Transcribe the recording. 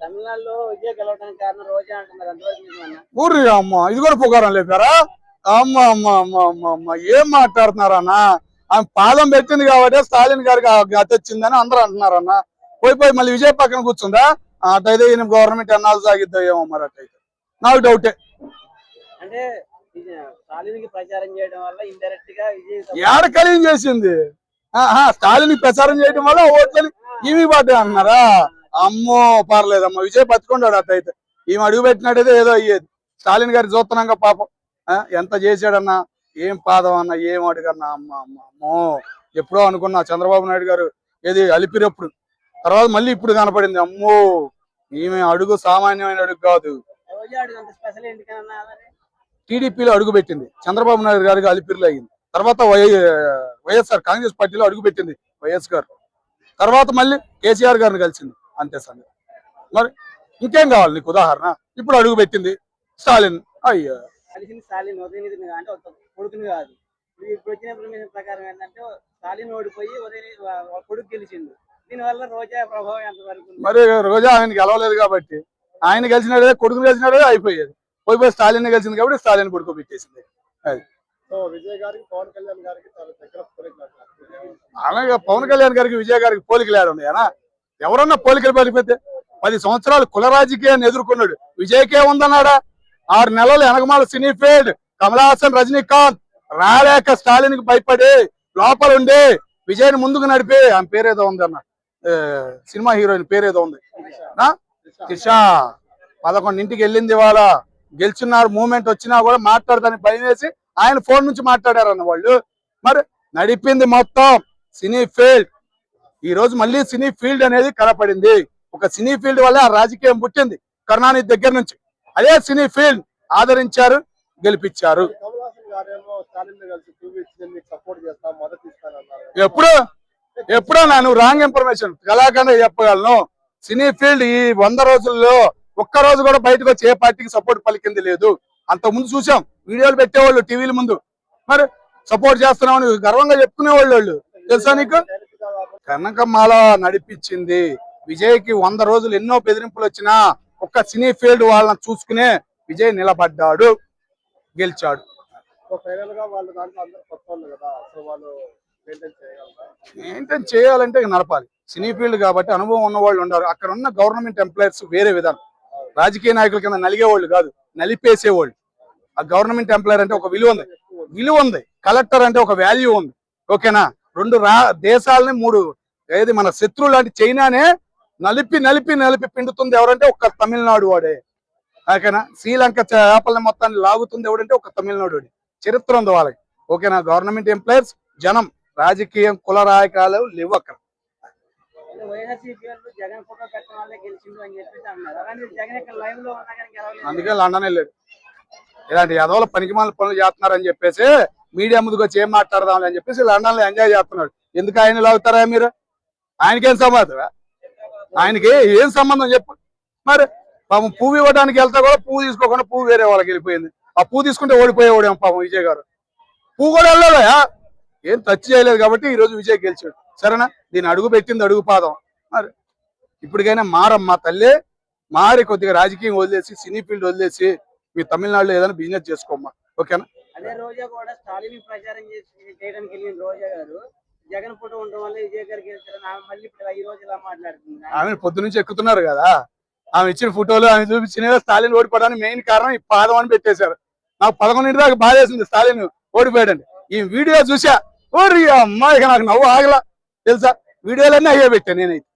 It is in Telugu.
తమిళనాడులో విజయ్ గెలవడానికి కారణం రోజా అంటున్నారు. అందువల్ల ఊరి అమ్మ ఇది కూడా పుకారం లేపారా? అమ్మ అమ్మ అమ్మ అమ్మ అమ్మ ఏం మాట్లాడుతున్నారన్నా? ఆమె పాదం పెట్టింది కాబట్టి స్టాలిన్ గారికి గతి వచ్చిందని అందరూ అంటున్నారన్న. పోయి మళ్ళీ విజయ్ పక్కన కూర్చుందా? అటైతే ఈయన గవర్నమెంట్ ఎన్నాళ్ళు సాగిద్దా ఏమో మరి. అటైతే నాకు డౌటే. అంటే స్టాలిన్ ప్రచారం చేయడం వల్ల ఇండైరెక్ట్ గా ఏడ కలియం చేసింది? స్టాలిన్ ప్రచారం చేయడం వల్ల ఓట్లని ఈమె పడ్డా అన్నారా? అమ్మో పర్లేదమ్మా, విజయ్ బతుకుంటాడు. అటైతే ఈమె అడుగు పెట్టినట్టయితే ఏదో అయ్యేది. స్టాలిన్ గారి చూస్తున్నాగా పాపం ఎంత చేశాడన్నా, ఏం పాదం అన్నా, ఏం అడుగన్నా. అమ్మ అమ్మ అమ్మో, ఎప్పుడో అనుకున్నా చంద్రబాబు నాయుడు గారు ఏది అలిపినప్పుడు, తర్వాత మళ్ళీ ఇప్పుడు కనపడింది. అమ్మో, ఈమె అడుగు సామాన్యమైన అడుగు కాదు. టీడీపీలో అడుగు పెట్టింది, చంద్రబాబు నాయుడు గారికి అలిపిరిలో అయింది. తర్వాత వైఎస్ఆర్ కాంగ్రెస్ పార్టీలో అడుగు పెట్టింది వైఎస్ గారు. తర్వాత మళ్ళీ కేసీఆర్ గారిని కలిసింది. అంతే సంగతి. మరి ఇంకేం కావాలి నీకు ఉదాహరణ? ఇప్పుడు అడుగు పెట్టింది స్టాలిన్. అయ్యా స్టాలిన్ అంటే కొడుకుని కాదు. ఇప్పుడు వచ్చిన ఇన్ఫర్మేషన్ ప్రకారం ఏంటంటే స్టాలిన్ ఓడిపోయి కొడుకు గెలిచింది. దీనివల్ల రోజా ప్రభావం ఎంతవరకు? మరి రోజా ఆయన గెలవలేదు కాబట్టి, ఆయన గెలిచినదే కొడుకుని గెలిచినదే అయిపోయేది. పోయి స్టాలిన్ గెలిచింది కాబట్టి స్టాలిన్ కొడుకు పెట్టేసింది. అది విజయ్ గారికి పవన్ కళ్యాణ్ గారికి అలాగే పవన్ కళ్యాణ్ గారికి విజయ్ గారికి పోలికలు ఉన్నాయనా? ఎవరన్నా పోలికలు పడిపోతే 10 సంవత్సరాలు కుల రాజకీయాన్ని ఎదుర్కొన్నాడు. విజయ్కే ఉందన్నాడా? 6 నెలలు వెనకమాల సినీ ఫీల్డ్ కమల్ హాసన్, రజనీకాంత్ రాలేక స్టాలిన్ కి భయపడి లోపల ఉండి విజయ్ని ముందుకు నడిపి, ఆమె పేరేదో ఉంది అన్న, సినిమా హీరోయిన్ పేరేదో ఉంది, త్రిష. 11ంటికి వెళ్ళింది. ఇవాళ గెలుచున్నారు, మూమెంట్ వచ్చినా కూడా మాట్లాడదాన్ని భయం వేసి ఆయన ఫోన్ నుంచి మాట్లాడారన్న వాళ్ళు. మరి నడిపింది మొత్తం సినీ ఫీల్డ్. ఈ రోజు మళ్ళీ సినీ ఫీల్డ్ అనేది కనపడింది. ఒక సినీ ఫీల్డ్ వల్ల ఆ రాజకీయం పుట్టింది కరుణానిధి దగ్గర నుంచి. అదే సినీ ఫీల్డ్ ఆదరించారు, గెలిపించారు. ఎప్పుడో నువ్వు రాంగ్ ఇన్ఫర్మేషన్ కళాఖండ చెప్పగలను. సినీ ఫీల్డ్ ఈ 100 రోజుల్లో ఒక్క రోజు కూడా బయటకు వచ్చి ఏ పార్టీకి సపోర్ట్ పలికింది లేదు. అంత ముందు చూసాం, వీడియోలు పెట్టేవాళ్ళు టీవీల ముందు. మరి సపోర్ట్ చేస్తున్నామని గర్వంగా చెప్పుకునేవాళ్ళు. వాళ్ళు తెలుసా నీకు? కనకమాల నడిపించింది విజయ్కి. 100 రోజులు ఎన్నో బెదిరింపులు వచ్చినా ఒక్క సినీ ఫీల్డ్ వాళ్ళని చూసుకునే విజయ్ నిలబడ్డాడు, గెలిచాడు. మెయింటైన్ చేయాలంటే నడపాలి. సినీ ఫీల్డ్ కాబట్టి అనుభవం ఉన్న వాళ్ళు ఉన్నారు. అక్కడ ఉన్న గవర్నమెంట్ ఎంప్లాయర్స్ వేరే విధానం. రాజకీయ నాయకుల కింద నలిగేవాళ్ళు కాదు, నలిపేసేవాళ్ళు. ఆ గవర్నమెంట్ ఎంప్లాయర్ అంటే ఒక విలువ ఉంది. కలెక్టర్ అంటే ఒక వాల్యూ ఉంది. ఓకేనా? 2 దేశాలని 3 ఏది మన శత్రువు లాంటి చైనానే నలిపి పిండుతుంది ఎవరంటే ఒక తమిళనాడు వాడే. ఓకేనా? శ్రీలంక చేపల్ని మొత్తాన్ని లాగుతుంది ఎవడంటే ఒక తమిళనాడు వాడే. చరిత్ర ఉంది వాళ్ళకి. ఓకేనా? గవర్నమెంట్ ఎంప్లాయర్స్, జనం, రాజకీయం, కుల రాజకీయాలు లేవు అక్కడ. అందుకే లండన్ వెళ్ళాడు. ఇలాంటి ఎదవల పనికిమాల పనులు చేస్తున్నారని చెప్పేసి మీడియా ముందుకు వచ్చి ఏం మాట్లాడదాం అని చెప్పేసి లండన్ లో ఎంజాయ్ చేస్తున్నాడు. ఎందుకు ఆయన లాగుతారా మీరు? ఆయనకేం సంబంధం? ఆయనకి ఏం సంబంధం చెప్పు. మరి పాపం పువ్వు ఇవ్వడానికి వెళ్తా కూడా పువ్వు తీసుకోకుండా పువ్వు వేరే వాళ్ళకి వెళ్ళిపోయింది. ఆ పువ్వు తీసుకుంటే ఓడిపోయేవాడేమో పాపం విజయ్ గారు. పువ్వు కూడా వెళ్ళాడా? ఏం టచ్ చేయలేదు కాబట్టి ఈ రోజు విజయ్ గెలిచాడు. సరేనా? దీన్ని అడుగు పెట్టింది అడుగు పాదం. మరి ఇప్పటికైనా మారమ్మా తల్లి, మారి కొద్దిగా రాజకీయం వదిలేసి సినీ ఫీల్డ్ వదిలేసి మీ తమిళనాడులో ఏదైనా బిజినెస్ చేసుకోమ్మా. ఓకేనా? అదే రోజా కూడా స్టాలిన్ ప్రచారం చేయడానికి వెళ్ళిన రోజా గారు జగన్ ఫోటో ఉండడం వల్ల విజయ్ గారికి మళ్ళీ ఈ రోజు ఇలా మాట్లాడుతుంది. ఆమె పొద్దు నుంచి ఎక్కుతున్నారు కదా, ఆమె ఇచ్చిన ఫోటోలు ఆమె చూపించిన స్టాలిన్ ఓడిపోవడానికి మెయిన్ కారణం ఈ పాదం అని పెట్టేశారు. నాకు 11 దాకా బాధ వేసింది స్టాలిన్ ఓడిపోయాడండి. ఈ వీడియో చూసా, ఓరి అమ్మాయికి నాకు నవ్వు ఆగలా తెలుసా. వీడియోలన్నీ అయ్యే పెట్టాను నేనైతే.